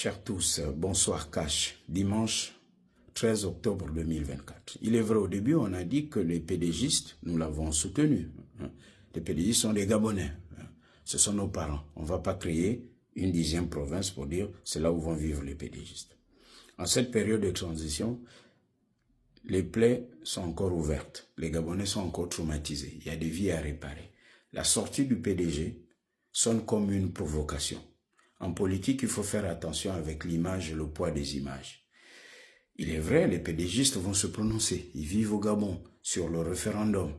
Chers tous, bonsoir Cash. Dimanche 13 octobre 2024. Il est vrai, au début, on a dit que les PDGistes, nous l'avons soutenu. Les PDGistes sont des Gabonais. Ce sont nos parents. On ne va pas créer une 10e province pour dire c'est là où vont vivre les PDGistes. En cette période de transition, les plaies sont encore ouvertes. Les Gabonais sont encore traumatisés. Il y a des vies à réparer. La sortie du PDG sonne comme une provocation. En politique, il faut faire attention avec l'image et le poids des images. Il est vrai, les PDGistes vont se prononcer. Ils vivent au Gabon sur le référendum,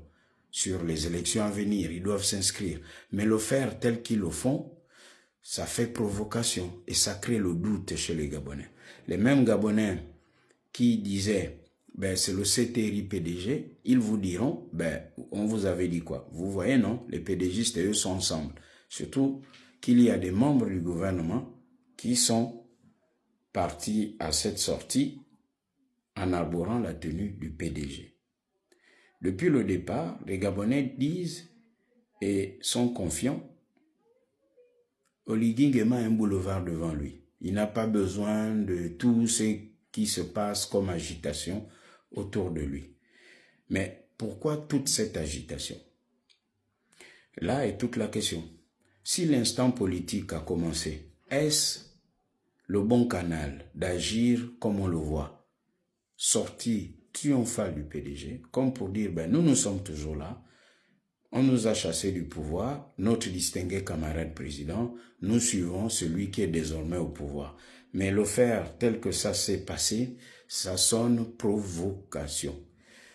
sur les élections à venir. Ils doivent s'inscrire. Mais le faire tel qu'ils le font, ça fait provocation et ça crée le doute chez les Gabonais. Les mêmes Gabonais qui disaient c'est le CTRI PDG, ils vous diront on vous avait dit quoi? Vous voyez, non? Les PDGistes et eux sont ensemble. Surtout qu'il y a des membres du gouvernement qui sont partis à cette sortie en arborant la tenue du PDG. Depuis le départ, les Gabonais disent et sont confiants. Oligui Nguema a un boulevard devant lui. Il n'a pas besoin de tout ce qui se passe comme agitation autour de lui. Mais pourquoi toute cette agitation? Là est toute la question. Si l'instant politique a commencé, est-ce le bon canal d'agir comme on le voit? Sortie triomphale du PDG, comme pour dire, nous sommes toujours là, on nous a chassés du pouvoir, notre distingué camarade président, nous suivons celui qui est désormais au pouvoir. Mais le faire tel que ça s'est passé, ça sonne provocation.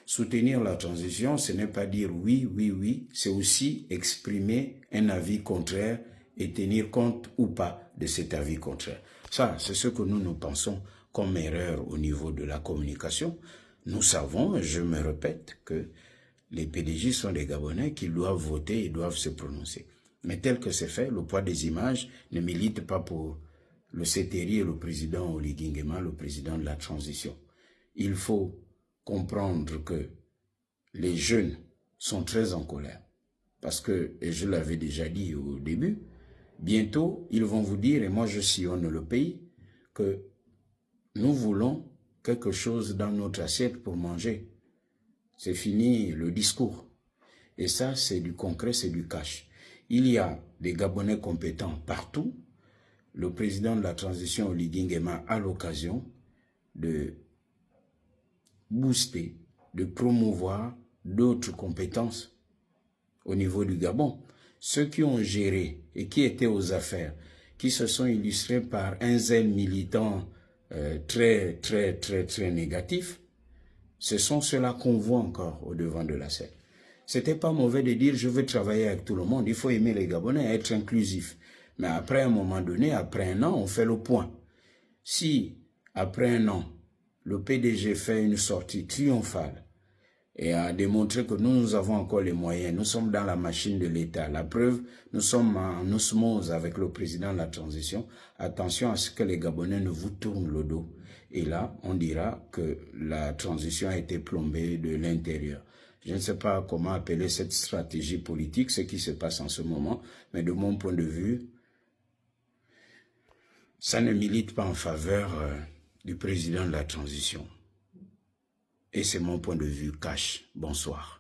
Soutenir la transition, ce n'est pas dire oui, c'est aussi exprimer un avis contraire et tenir compte ou pas de cet avis contraire. Ça, c'est ce que nous pensons comme erreur au niveau de la communication. Nous savons, je me répète, que les PDG sont des Gabonais qui doivent voter et doivent se prononcer. Mais tel que c'est fait, le poids des images ne milite pas pour le CTRI et le président Oligui Nguema, le président de la transition. Il faut comprendre que les jeunes sont très en colère. Parce que, et je l'avais déjà dit au début, bientôt, ils vont vous dire, et moi je sillonne le pays, que nous voulons quelque chose dans notre assiette pour manger. C'est fini le discours. Et ça, c'est du concret, c'est du cash. Il y a des Gabonais compétents partout. Le président de la transition, Oligui Nguema, a l'occasion de booster, de promouvoir d'autres compétences au niveau du Gabon. Ceux qui ont géré et qui étaient aux affaires, qui se sont illustrés par un zèle militant très négatif, ce sont ceux-là qu'on voit encore au devant de la scène. C'était pas mauvais de dire je veux travailler avec tout le monde, il faut aimer les Gabonais, être inclusif. Mais après un moment donné, après un an, on fait le point. Si après un an, le PDG fait une sortie triomphale et a démontré que nous avons encore les moyens, nous sommes dans la machine de l'État. La preuve, nous sommes en osmose avec le président de la transition. Attention à ce que les Gabonais ne vous tournent le dos. Et là, on dira que la transition a été plombée de l'intérieur. Je ne sais pas comment appeler cette stratégie politique, ce qui se passe en ce moment, mais de mon point de vue, ça ne milite pas en faveur du président de la transition. Et c'est mon point de vue cash. Bonsoir.